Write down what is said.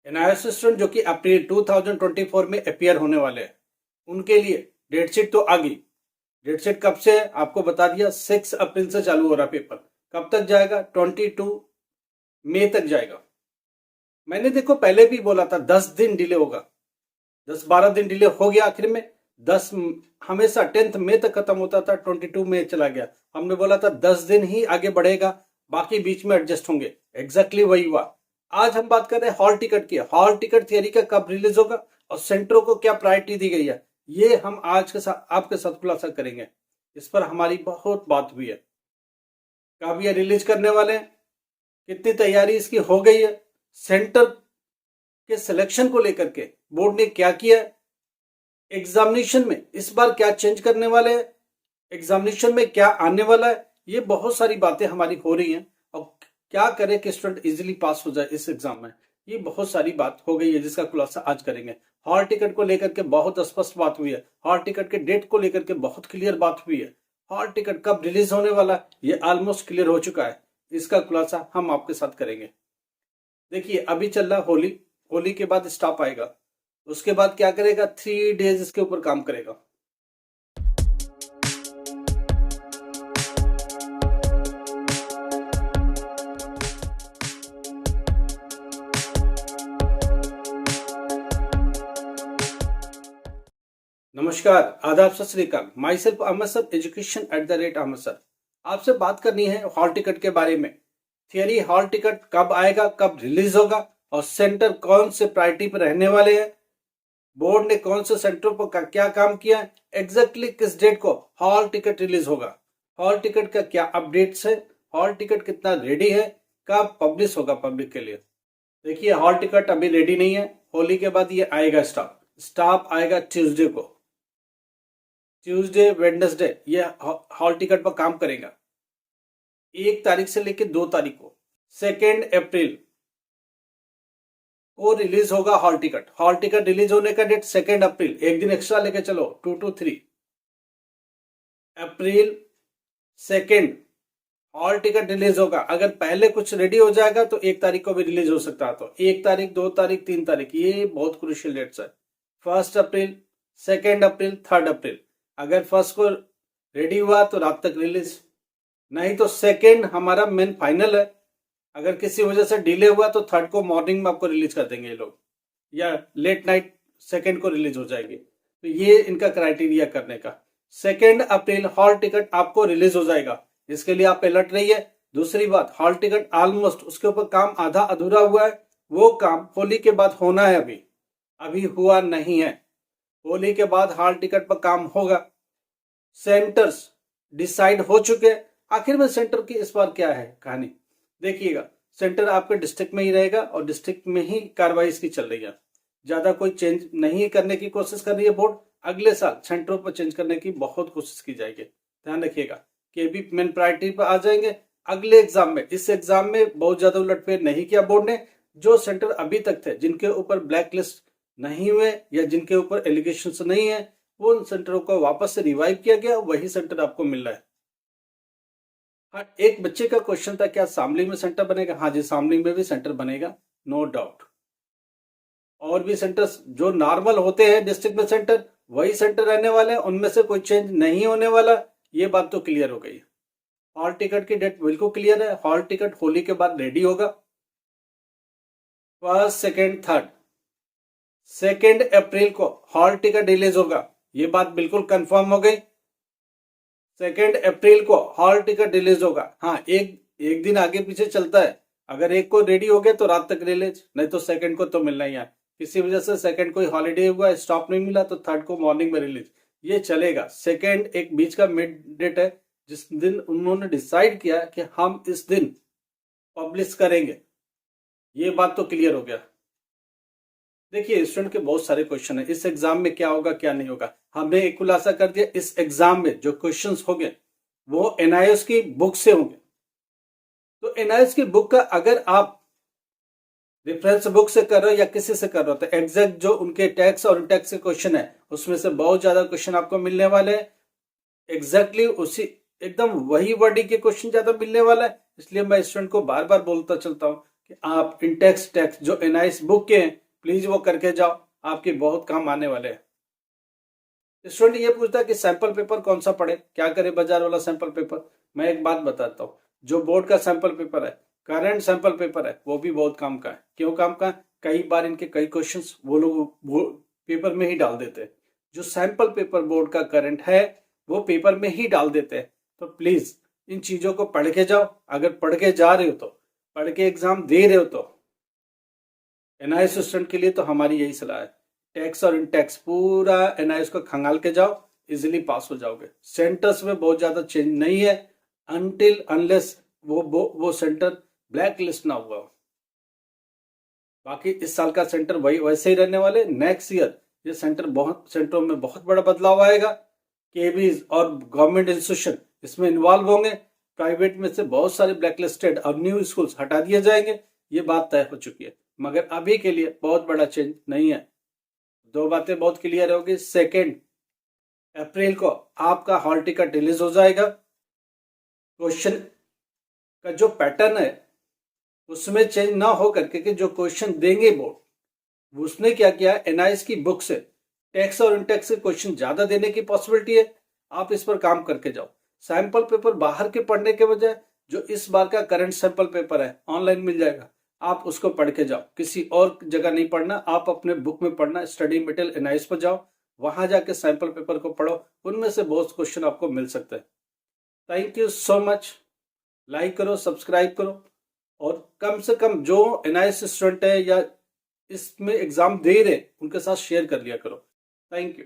NIS student जो कि अप्रैल 2024 में अपीयर होने वाले हैं, उनके लिए डेट शीट तो आ गई। डेट शीट कब से है आपको बता दिया, 6 अप्रैल से चालू हो रहा पेपर। कब तक जाएगा, 22 मई तक जाएगा। मैंने देखो पहले भी बोला था 10 दिन डिले होगा, 10-12 दिन डिले हो गया। आखिर में 10 हमेशा 10 मई तक खत्म होता था, 22 मई चला गया। हमने बोला था 10 दिन ही आगे बढ़ेगा, बाकी बीच में एडजस्ट होंगे। एग्जैक्टली वही हुआ। आज हम बात कर रहे हैं हॉल टिकट की। हॉल टिकट थियरी का कब रिलीज होगा और सेंटरों को क्या प्रायोरिटी दी गई है, ये हम आज के साथ आपके साथ खुलासा करेंगे। इस पर हमारी बहुत बात हुई है। कब ये रिलीज करने वाले हैं, कितनी तैयारी इसकी हो गई है, सेंटर के सिलेक्शन को लेकर के बोर्ड ने क्या किया है, एग्जामिनेशन में इस बार क्या चेंज करने वाले हैं, एग्जामिनेशन में क्या आने वाला है, ये बहुत सारी बातें हमारी हो रही हैं। और क्या करें कि स्टूडेंट इजीली पास हो जाए इस एग्जाम में, ये बहुत सारी बात हो गई है जिसका खुलासा आज करेंगे। हॉल टिकट को लेकर के बहुत स्पष्ट बात हुई है, हॉल टिकट के डेट को लेकर के बहुत क्लियर बात हुई है। हॉल टिकट कब रिलीज होने वाला ये ऑलमोस्ट क्लियर हो चुका है, इसका खुलासा हम आपके साथ करेंगे। देखिए अभी चल रहा होली, होली के बाद स्टॉप आएगा, उसके बाद क्या करेगा, 3 डेज इसके ऊपर काम करेगा। नमस्कार, आदाब, सत श्री अकाल। My self Ahmed sir, education @Ahmed sir. आपसे बात करनी है हॉल टिकट के बारे में। थियरी हॉल टिकट कब आएगा, कब रिलीज होगा और सेंटर कौन से प्रायोरिटी पर रहने वाले हैं, बोर्ड ने कौन से सेंटरों पर क्या काम किया है, एग्जैक्टली किस डेट को हॉल टिकट रिलीज होगा, हॉल टिकट का क्या अपडेट्स है, हॉल टिकट कितना रेडी है, कब पब्लिश होगा पब्लिक के लिए। देखिए हॉल टिकट अभी रेडी नहीं है, होली के बाद ये आएगा स्टॉप आएगा ट्यूसडे को। ट्यूसडे वेडनेसडे ये हॉल टिकट पर काम करेगा। 1 तारीख से लेकर 2 तारीख को 2 अप्रैल को रिलीज होगा hall ticket. Hall ticket release होने का डेट 2 अप्रैल, एक दिन एक्स्ट्रा लेके चलो, 2 to 3 April 2 hall ticket release होगा। अगर पहले कुछ रेडी हो जाएगा तो 1 तारीख को भी रिलीज हो सकता है। तो 1 तारीख, 2 तारीख, 3 तारीख, ये बहुत क्रूशियल डेट्स है। 1 अप्रैल, 2 अप्रैल, 3 अप्रैल। अगर 1 को रेडी हुआ तो रात तक रिलीज, नहीं तो 2 हमारा मेन फाइनल है। अगर किसी वजह से डिले हुआ तो 3 को मॉर्निंग में आपको रिलीज कर देंगे ये लोग, या लेट नाइट 2 को रिलीज हो जाएगी। तो ये इनका क्राइटेरिया करने का। 2 अप्रैल हॉल टिकट आपको रिलीज हो जाएगा, इसके लिए आप अलर्ट रहिए। दूसरी बात, हॉल टिकट ऑलमोस्ट उसके ऊपर काम आधा अधूरा हुआ है, वो काम होली के बाद होना है, अभी हुआ नहीं है। होली के बाद हॉल टिकट पर काम होगा। सेंटर्स डिसाइड हो चुके हैं। आखिर में सेंटर की इस बार क्या है कहानी, देखिएगा। सेंटर आपके डिस्ट्रिक्ट में ही रहेगा और डिस्ट्रिक्ट में ही कार्रवाई इसकी चल रही है। ज्यादा कोई चेंज नहीं करने की कोशिश कर रही है बोर्ड। अगले साल सेंटरों पर चेंज करने की बहुत कोशिश की जाएगी। ध्यान रखिएगा कि अभी मेन प्रायोरिटी पर आ जाएंगे अगले एग्जाम में। इस एग्जाम में बहुत ज्यादा उलटफेर नहीं किया बोर्ड ने। जो सेंटर अभी तक थे, जिनके ऊपर ब्लैक लिस्ट नहीं हुए या जिनके ऊपर एलिगेशन नहीं है, वो उन सेंटरों को वापस से रिवाइव किया गया, वही सेंटर आपको मिल रहा है। हाँ, एक बच्चे का क्वेश्चन था, क्या शामली में सेंटर बनेगा? हाँ जी, शामली में भी सेंटर बनेगा, नो डाउट। और भी सेंटर्स जो नॉर्मल होते हैं डिस्ट्रिक्ट में सेंटर, वही सेंटर रहने वाले हैं, उनमें से कोई चेंज नहीं होने वाला। ये बात तो क्लियर हो गई। हॉल टिकट की डेट बिल्कुल क्लियर है। हॉल टिकट होली के बाद रेडी होगा। 1, 2, 3 2 अप्रैल को हॉल टिकट रिलीज होगा, ये बात बिल्कुल कंफर्म हो गई। 2 अप्रैल को हॉल टिकट रिलीज होगा। हाँ, एक दिन आगे पीछे चलता है। अगर 1 को रेडी हो गया तो रात तक रिलीज, नहीं तो 2 को तो मिलना ही है। किसी वजह से 2 को हॉलीडे हुआ, स्टॉप नहीं मिला, तो 3 को मॉर्निंग में रिलीज, ये चलेगा। 2 एक बीच का मिड डेट है, जिस दिन उन्होंने डिसाइड किया कि हम इस दिन पब्लिश करेंगे, ये बात तो क्लियर हो गया। देखिए स्टूडेंट के बहुत सारे क्वेश्चन है, इस एग्जाम में क्या होगा क्या नहीं होगा। हमने एक खुलासा कर दिया, इस एग्जाम में जो क्वेश्चंस होंगे वो एनआईएस की बुक से होंगे। तो एनआईएस की बुक का अगर आप रेफरेंस बुक से कर रहे हो या किसी से कर रहे हो, तो एग्जैक्ट जो उनके टैक्स और टैक्स के क्वेश्चन है, उसमें से बहुत ज्यादा क्वेश्चन आपको मिलने वाले हैं। एग्जैक्टली उसी एकदम वही वर्डिंग के क्वेश्चन ज्यादा मिलने वाला है। इसलिए मैं स्टूडेंट को बार बार बोलता चलता हूँ कि आप इंटेक्स टेक्स्ट जो एनआईएस बुक के हैं प्लीज वो करके जाओ, आपके बहुत काम आने वाले हैं। स्टूडेंट ये पूछता है कि सैंपल पेपर कौन सा पढ़े, क्या करे बाजार वाला सैंपल पेपर। मैं एक बात बताता हूँ, जो बोर्ड का सैंपल पेपर है, करंट सैंपल पेपर है, वो भी बहुत काम का है। क्यों काम का है? कई बार इनके कई क्वेश्चंस वो लोग पेपर में ही डाल देते हैं। जो सैंपल पेपर बोर्ड का करंट है वो पेपर में ही डाल देते हैं। तो प्लीज इन चीजों को पढ़ के जाओ। अगर पढ़ के जा रहे हो तो, पढ़ के एग्जाम दे रहे हो तो एनआईएस स्टूडेंट के लिए तो हमारी यही सलाह है, टैक्स और इनटैक्स पूरा एनआईएस को खंगाल के जाओ, इजिली पास हो जाओगे। सेंटर्स में बहुत ज्यादा चेंज नहीं है अनटिल अनलेस वो सेंटर ब्लैक लिस्ट ना हुआ हो। बाकी इस साल का सेंटर वही वैसे ही रहने वाले। नेक्स्ट ईयर ये सेंटरों में बहुत बड़ा बदलाव आएगा। केबीज और गवर्नमेंट इंस्टीट्यूशन इसमें इन्वॉल्व होंगे। प्राइवेट में से बहुत सारे ब्लैक लिस्टेड और न्यू स्कूल्स हटा दिए जाएंगे, ये बात तय हो चुकी है। मगर अभी के लिए बहुत बड़ा चेंज नहीं है। दो बातें बहुत क्लियर होगी। 2 अप्रैल को आपका हॉल टिकट रिलीज हो जाएगा। क्वेश्चन का जो पैटर्न है उसमें चेंज ना हो करके कि जो क्वेश्चन देंगे बोर्ड, उसने क्या किया, एनआईएस की बुक से टैक्स और इनटैक्स के क्वेश्चन ज्यादा देने की पॉसिबिलिटी है। आप इस पर काम करके जाओ। सैंपल पेपर बाहर के पढ़ने के बजाय जो इस बार का करंट सैंपल पेपर है ऑनलाइन मिल जाएगा, आप उसको पढ़ के जाओ। किसी और जगह नहीं पढ़ना, आप अपने बुक में पढ़ना। स्टडी मटेरियल एनआईएस पर जाओ, वहां जाके सैंपल पेपर को पढ़ो, उनमें से बहुत क्वेश्चन आपको मिल सकते हैं। Thank you so much. Like करो, सब्सक्राइब करो, और कम से कम जो एनआईएस स्टूडेंट है या इसमें एग्जाम दे रहे उनके साथ शेयर कर लिया करो। Thank you.